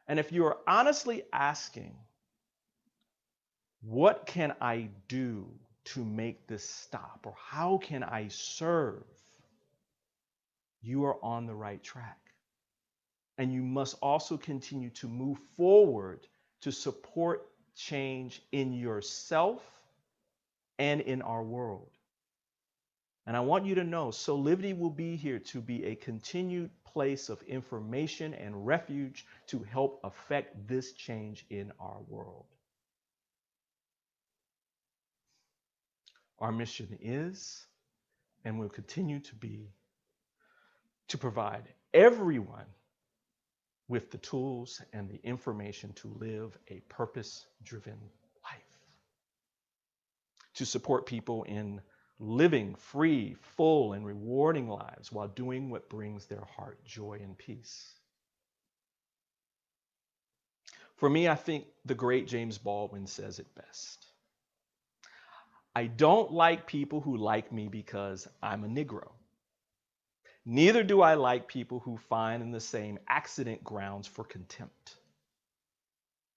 And if you are honestly asking, what can I do to make this stop? Or how can I serve? You are on the right track. And you must also continue to move forward to support change in yourself and in our world. And I want you to know, Soulivity will be here to be a continued place of information and refuge to help affect this change in our world. Our mission is, and will continue to be, to provide everyone with the tools and the information to live a purpose-driven life, to support people in living free, full, and rewarding lives while doing what brings their heart joy and peace. For me, I think the great James Baldwin says it best. I don't like people who like me because I'm a Negro. Neither do I like people who find in the same accident grounds for contempt.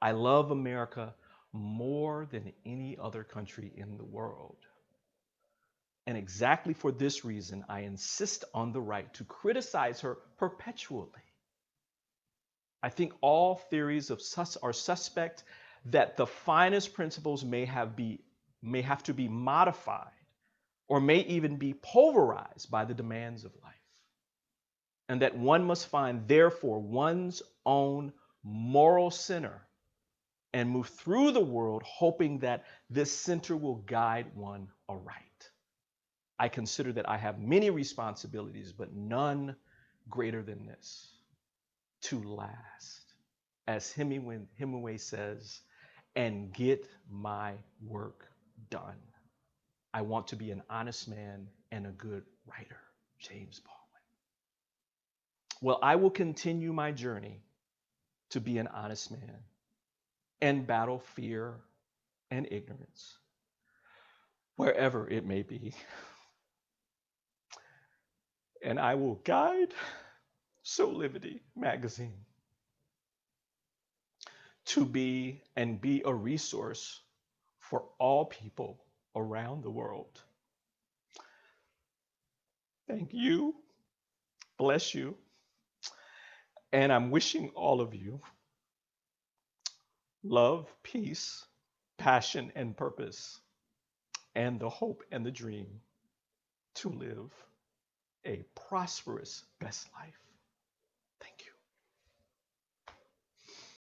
I love America more than any other country in the world. And exactly for this reason, I insist on the right to criticize her perpetually. I think all theories are suspect, that the finest principles may have to be modified or may even be pulverized by the demands of life. And that one must find, therefore, one's own moral center and move through the world hoping that this center will guide one aright. I consider that I have many responsibilities, but none greater than this: to last, as Hemingway says, and get my work done. I want to be an honest man and a good writer. James Baldwin. Well, I will continue my journey to be an honest man and battle fear and ignorance, wherever it may be. And I will guide Soulivity magazine to be a resource for all people around the world. Thank you. Bless you. And I'm wishing all of you love, peace, passion, and purpose, and the hope and the dream to live a prosperous best life.